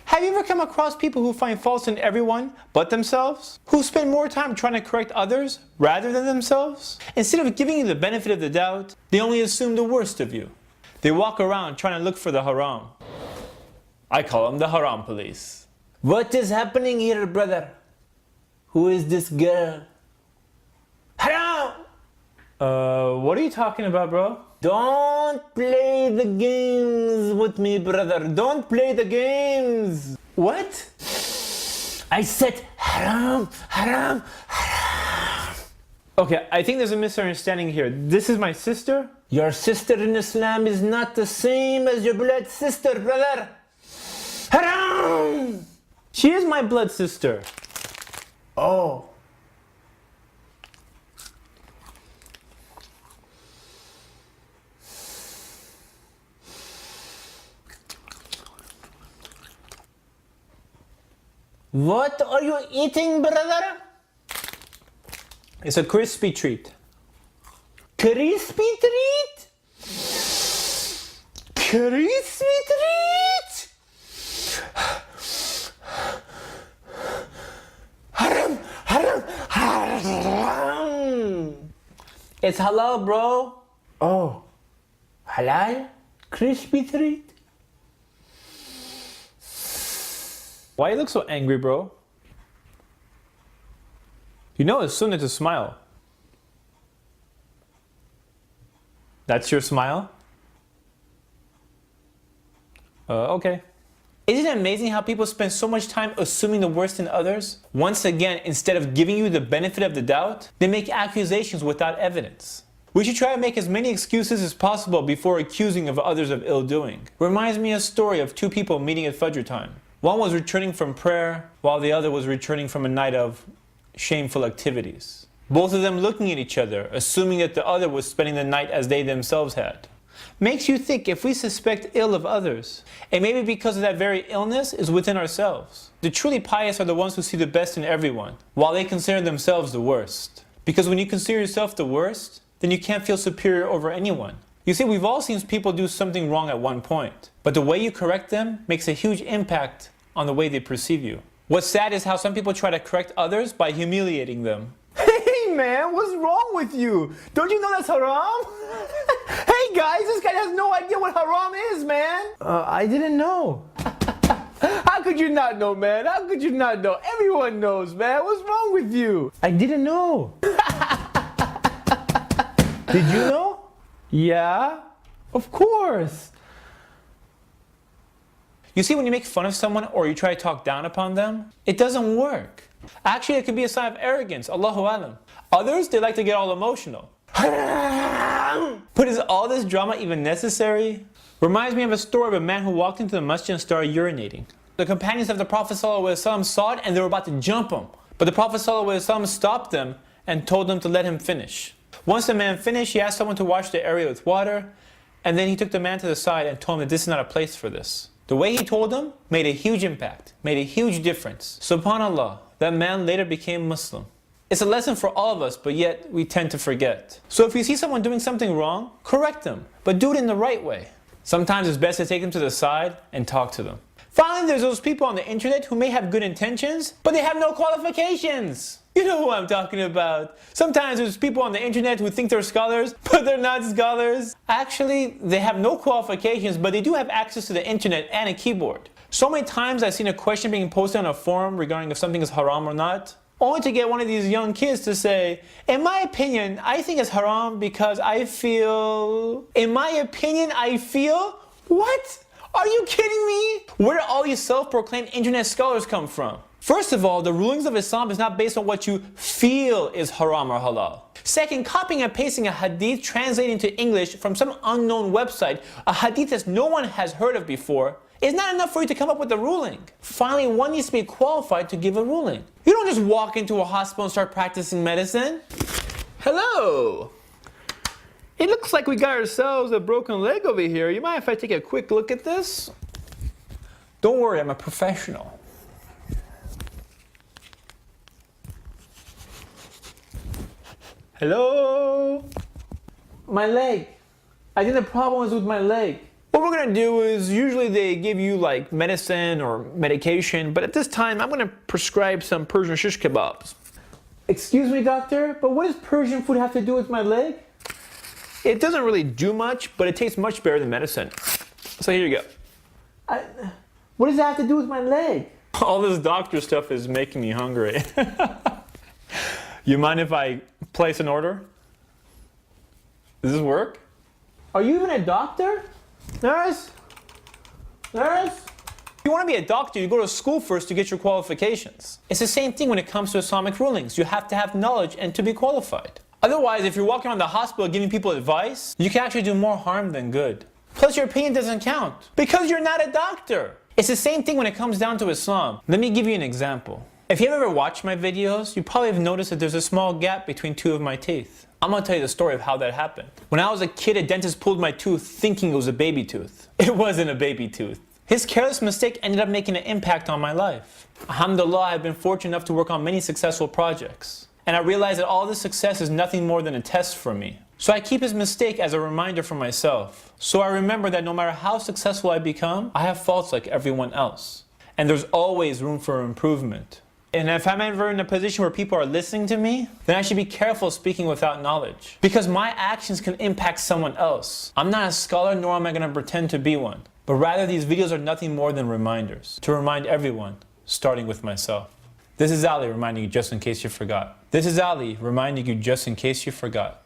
Have you ever come across people who find faults in everyone but themselves? Who spend more time trying to correct others rather than themselves? Instead of giving you the benefit of the doubt, they only assume the worst of you. They walk around trying to look for the haram. I call them the haram police. What is happening here, brother? Who is this girl? Haram! What are you talking about, bro? Don't play the games with me, brother. Don't play the games. What? I said haram, haram, haram. Okay, I think there's a misunderstanding here. This is my sister? Your sister in Islam is not the same as your blood sister, brother. Haram! She is my blood sister. Oh. What are you eating, brother? It's a crispy treat. Crispy treat? Crispy treat? Haram, haram, haram. It's halal, bro. Oh, halal? Crispy treat? Why you look so angry, bro? You know it's sunnah to smile. That's your smile? Okay. Isn't it amazing how people spend so much time assuming the worst in others? Once again, instead of giving you the benefit of the doubt, they make accusations without evidence. We should try to make as many excuses as possible before accusing of others of ill doing. Reminds me of a story of two people meeting at Fajr time. One was returning from prayer, while the other was returning from a night of shameful activities. Both of them looking at each other, assuming that the other was spending the night as they themselves had. Makes you think if we suspect ill of others, it may be because of that very illness is within ourselves. The truly pious are the ones who see the best in everyone, while they consider themselves the worst. Because when you consider yourself the worst, then you can't feel superior over anyone. You see, we've all seen people do something wrong at one point, but the way you correct them makes a huge impact on the way they perceive you. What's sad is how some people try to correct others by humiliating them. Hey man, what's wrong with you? Don't you know that's haram? Hey guys, this guy has no idea what haram is, man. I didn't know. How could you not know, man? How could you not know? Everyone knows, man. What's wrong with you? I didn't know. Did you know? Yeah, of course. You see, when you make fun of someone or you try to talk down upon them, it doesn't work. Actually, it could be a sign of arrogance, Allahu alam. Others, they like to get all emotional. But is all this drama even necessary? Reminds me of a story of a man who walked into the masjid and started urinating. The companions of the Prophet ﷺ saw it and they were about to jump him. But the Prophet ﷺ stopped them and told them to let him finish. Once the man finished, he asked someone to wash the area with water, and then he took the man to the side and told him that this is not a place for this. The way he told him made a huge impact, made a huge difference. SubhanAllah, that man later became Muslim. It's a lesson for all of us, but yet we tend to forget. So if you see someone doing something wrong, correct them, but do it in the right way. Sometimes it's best to take them to the side and talk to them. Finally, there's those people on the internet who may have good intentions, but they have no qualifications. You know who I'm talking about. Sometimes there's people on the internet who think they're scholars, but they're not scholars. Actually, they have no qualifications, but they do have access to the internet and a keyboard. So many times I've seen a question being posted on a forum regarding if something is haram or not, only to get one of these young kids to say, in my opinion, I think it's haram because I feel... In my opinion, I feel... What? Are you kidding me? Where do all these self-proclaimed internet scholars come from? First of all, the rulings of Islam is not based on what you feel is haram or halal. Second, copying and pasting a hadith translated into English from some unknown website, a hadith that no one has heard of before, is not enough for you to come up with a ruling. Finally, one needs to be qualified to give a ruling. You don't just walk into a hospital and start practicing medicine. Hello! It looks like we got ourselves a broken leg over here. You mind if I take a quick look at this? Don't worry, I'm a professional. Hello? My leg. I think the problem is with my leg. What we're gonna do is, usually they give you like medicine or medication, but at this time I'm gonna prescribe some Persian shish kebabs. Excuse me, doctor, but what does Persian food have to do with my leg? It doesn't really do much, but it tastes much better than medicine. So here you go. What does that have to do with my leg? All this doctor stuff is making me hungry. You mind if I place an order? Does this work? Are you even a doctor? Nurse? Nurse? If you want to be a doctor, you go to school first to get your qualifications. It's the same thing when it comes to Islamic rulings. You have to have knowledge and to be qualified. Otherwise, if you're walking around the hospital giving people advice, you can actually do more harm than good. Plus, your opinion doesn't count because you're not a doctor. It's the same thing when it comes down to Islam. Let me give you an example. If you've ever watched my videos, you probably have noticed that there's a small gap between two of my teeth. I'm gonna tell you the story of how that happened. When I was a kid, a dentist pulled my tooth thinking it was a baby tooth. It wasn't a baby tooth. His careless mistake ended up making an impact on my life. Alhamdulillah, I've been fortunate enough to work on many successful projects. And I realized that all this success is nothing more than a test for me. So I keep his mistake as a reminder for myself. So I remember that no matter how successful I become, I have faults like everyone else. And there's always room for improvement. And if I'm ever in a position where people are listening to me, then I should be careful speaking without knowledge. Because my actions can impact someone else. I'm not a scholar, nor am I going to pretend to be one. But rather, these videos are nothing more than reminders. To remind everyone, starting with myself. This is Ali reminding you just in case you forgot. This is Ali reminding you just in case you forgot.